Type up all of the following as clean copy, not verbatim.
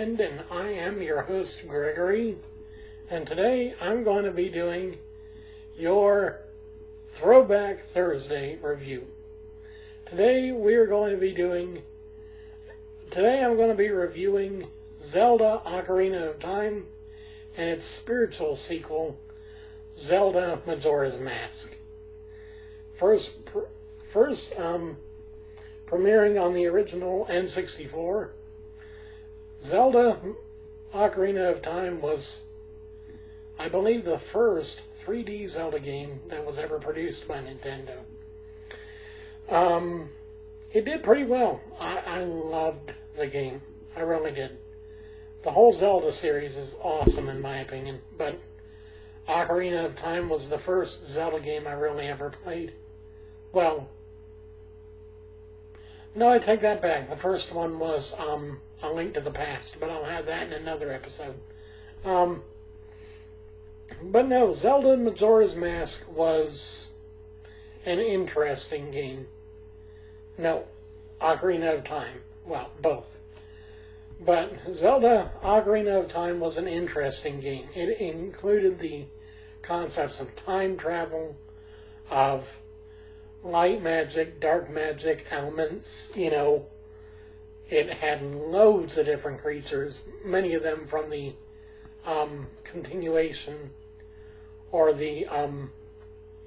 friend, and I am your host, Gregory, and today I'm going to be doing your Throwback Thursday review. Today I'm going to be reviewing Zelda Ocarina of Time and its spiritual sequel, Zelda Majora's Mask. First premiering on the original N64, Zelda Ocarina of Time was, I believe, the first 3D Zelda game that was ever produced by Nintendo. It did pretty well. I loved the game. I really did. The whole Zelda series is awesome in my opinion, but Ocarina of Time was the first Zelda game I really ever played. Well, no, I take that back. The first one was A Link to the Past, but I'll have that in another episode. But no, Zelda Majora's Mask was an interesting game. No, Ocarina of Time. Well, both. But Zelda Ocarina of Time was an interesting game. It included the concepts of time travel, of light magic, dark magic elements, It had loads of different creatures, many of them from the continuation or the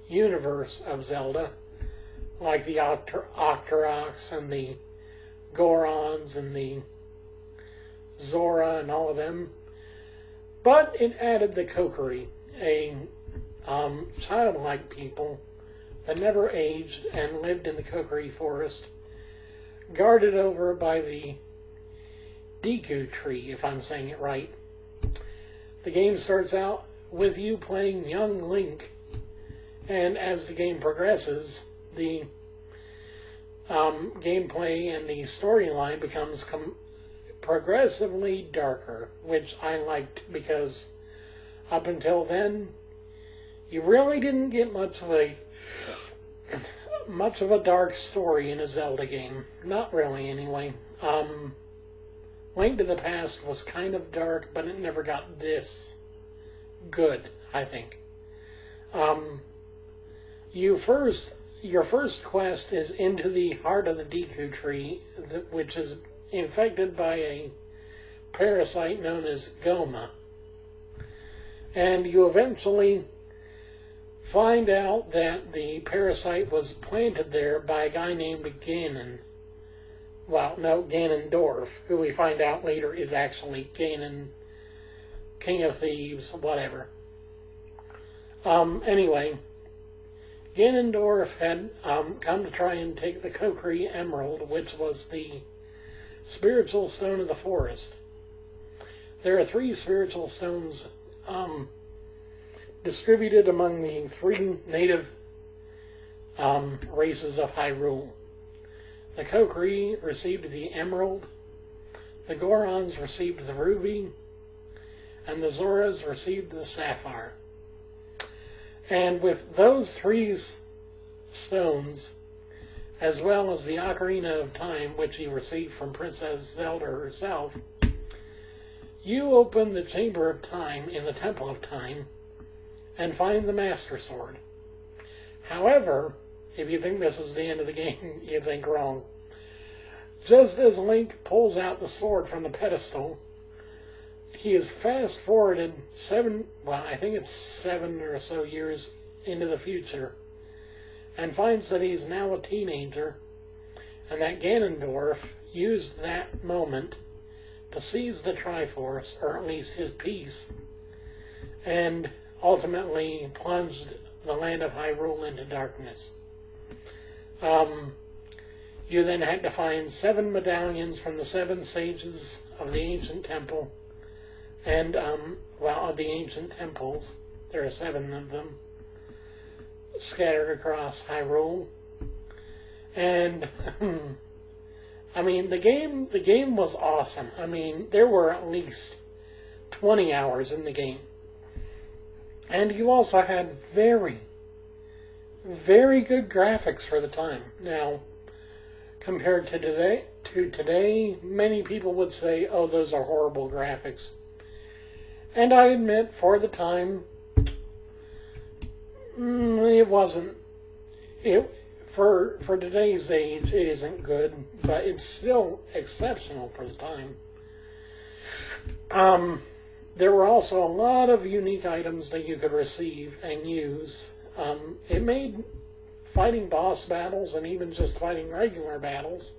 universe of Zelda, like the Octoroks and the Gorons and the Zora and all of them. But it added the Kokiri, a childlike people that never aged and lived in the Kokiri forest, guarded over by the Deku tree, if I'm saying it right. The game starts out with you playing young Link, and as the game progresses, the gameplay and the storyline becomes progressively darker, which I liked because up until then, you really didn't get much of a dark story in a Zelda game. Not really, anyway. Link to the Past was kind of dark, but it never got this good, I think. Your first quest is into the heart of the Deku tree, which is infected by a parasite known as Goma. And you eventually find out that the parasite was planted there by a guy named Ganon. Well, no, Ganondorf, who we find out later is actually Ganon, King of Thieves, whatever. Anyway, Ganondorf had come to try and take the Kokiri Emerald, which was the spiritual stone of the forest. There are 3 spiritual stones distributed among the 3 native races of Hyrule. The Kokiri received the emerald, the Gorons received the ruby, and the Zoras received the sapphire. And with those 3 stones, as well as the Ocarina of Time, which he received from Princess Zelda herself, you open the Chamber of Time in the Temple of Time and find the Master Sword. However, if you think this is the end of the game, you think wrong. Just as Link pulls out the sword from the pedestal, he is fast-forwarded 7 or so years into the future, and finds that he's now a teenager, and that Ganondorf used that moment to seize the Triforce, or at least his piece, and ultimately plunged the land of Hyrule into darkness. You then had to find 7 medallions from the 7 sages of the ancient temple, and, of the ancient temples. There are 7 of them scattered across Hyrule. And, the game was awesome. There were at least 20 hours in the game. And you also had very, very good graphics for the time. Now, compared to to today, many people would say, oh, those are horrible graphics. And I admit, for the time, it wasn't. For today's age, it isn't good, but it's still exceptional for the time. There were also a lot of unique items that you could receive and use. It made fighting boss battles and even just fighting regular battles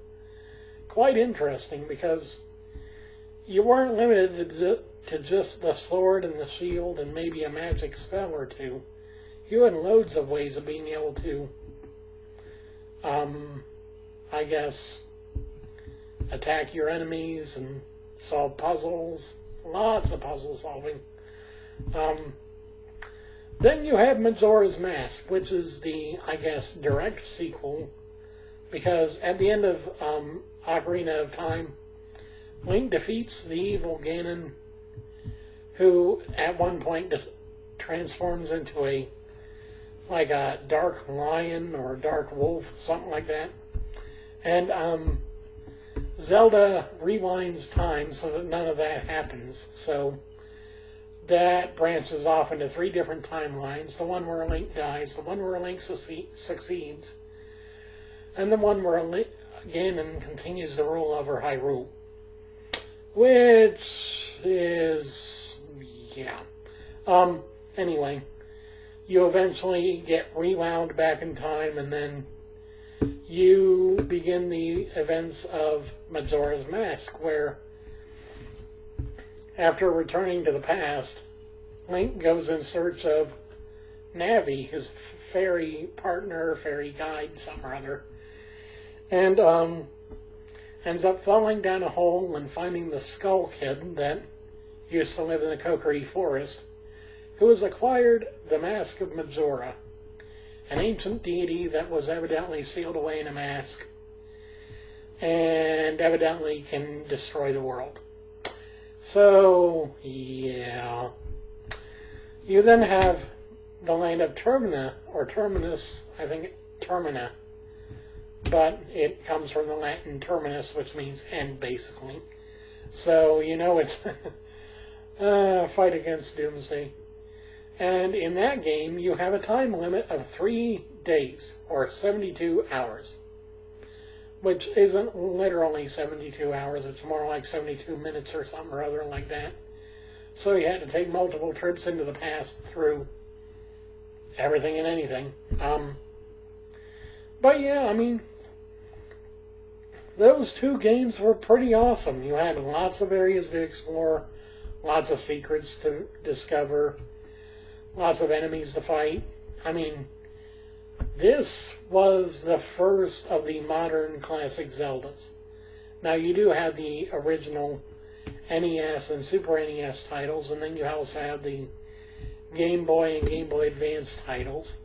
quite interesting, because you weren't limited to just the sword and the shield and maybe a magic spell or two. You had loads of ways of being able to, I guess, attack your enemies and solve puzzles. Lots of puzzle solving. Then you have Majora's Mask, which is the, I guess, direct sequel, because at the end of Ocarina of Time, Link defeats the evil Ganon, who at one point just transforms into a dark lion or dark wolf, something like that. And Zelda rewinds time so that none of that happens. So that branches off into 3 different timelines. The one where Link dies, the one where Link succeeds, and the one where Ganon continues to rule over Hyrule. Which is, yeah. Anyway, you eventually get rewound back in time, and then you begin the events of Majora's Mask, where after returning to the past, Link goes in search of Navi, his fairy partner, fairy guide, some or other, and ends up falling down a hole and finding the Skull Kid that used to live in the Kokiri Forest, who has acquired the Mask of Majora, an ancient deity that was evidently sealed away in a mask and evidently can destroy the world. So, yeah. You then have the land of Termina, or Terminus, I think Termina, but it comes from the Latin terminus, which means end, basically. So, you know, it's fight against Doomsday. And in that game, you have a time limit of 3 days, or 72 hours. Which isn't literally 72 hours, it's more like 72 minutes or something or other like that. So you had to take multiple trips into the past through everything and anything. But yeah, I mean, those 2 games were pretty awesome. You had lots of areas to explore, lots of secrets to discover, lots of enemies to fight. I mean, this was the first of the modern classic Zeldas. Now, you do have the original NES and Super NES titles, and then you also have the Game Boy and Game Boy Advance titles.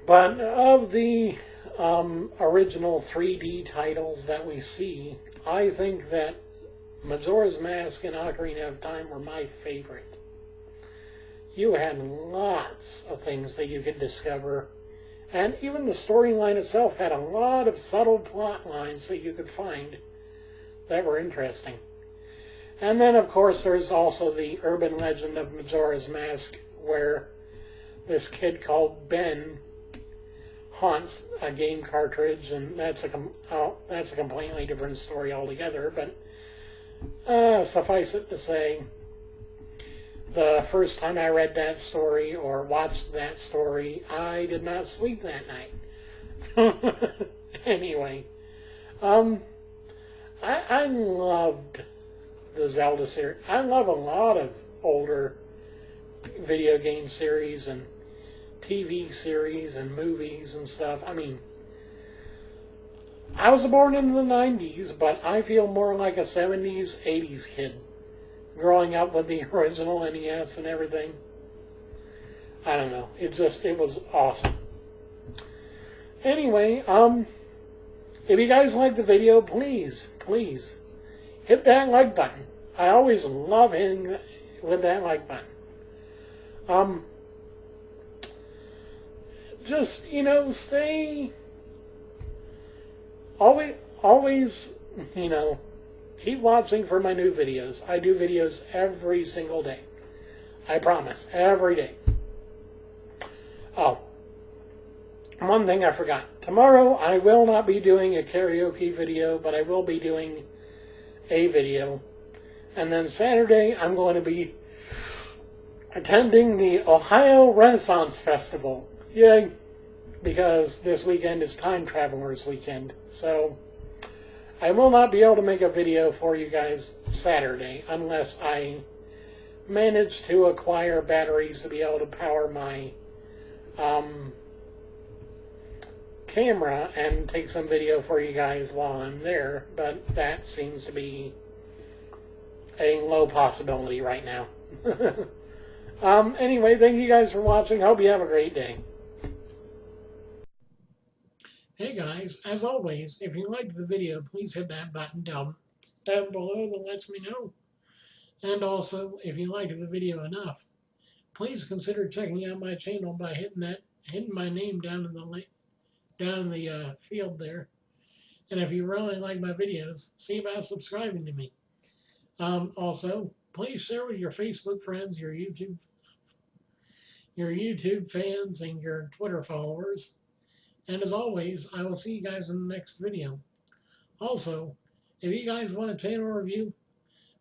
But of the original 3D titles that we see, I think that Majora's Mask and Ocarina of Time were my favorite. You had lots of things that you could discover, and even the storyline itself had a lot of subtle plot lines that you could find that were interesting. And then, of course, there's also the urban legend of Majora's Mask, where this kid called Ben haunts a game cartridge, and that's a completely different story altogether, but suffice it to say, the first time I read that story or watched that story, I did not sleep that night. Anyway, I loved the Zelda series. I love a lot of older video game series and TV series and movies and stuff. I mean, I was born in the 90s, but I feel more like a 70s, 80s kid, growing up with the original NES and everything. I don't know. It was awesome. Anyway, if you guys like the video, please hit that like button. I always love hitting with that like button. Just, stay... always, you know, keep watching for my new videos. I do videos every single day. I promise, every day. Oh, one thing I forgot. Tomorrow I will not be doing a karaoke video, but I will be doing a video. And then Saturday I'm going to be attending the Ohio Renaissance Festival. Yay! Because this weekend is Time Travelers Weekend. So I will not be able to make a video for you guys Saturday unless I manage to acquire batteries to be able to power my camera and take some video for you guys while I'm there, but that seems to be a low possibility right now. Anyway, thank you guys for watching. Hope you have a great day. Hey guys, as always, if you liked the video, please hit that button down below that lets me know. And also, if you liked the video enough, please consider checking out my channel by hitting my name down in the field there. And if you really like my videos, see about subscribing to me. Also, please share with your Facebook friends, your YouTube fans, and your Twitter followers. And as always, I will see you guys in the next video. Also, if you guys want a channel review,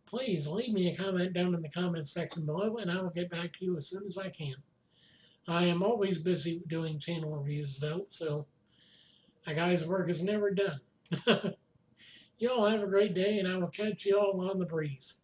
please leave me a comment down in the comments section below, and I will get back to you as soon as I can. I am always busy doing channel reviews, though, so a guy's work is never done. You all have a great day, and I will catch you all on the breeze.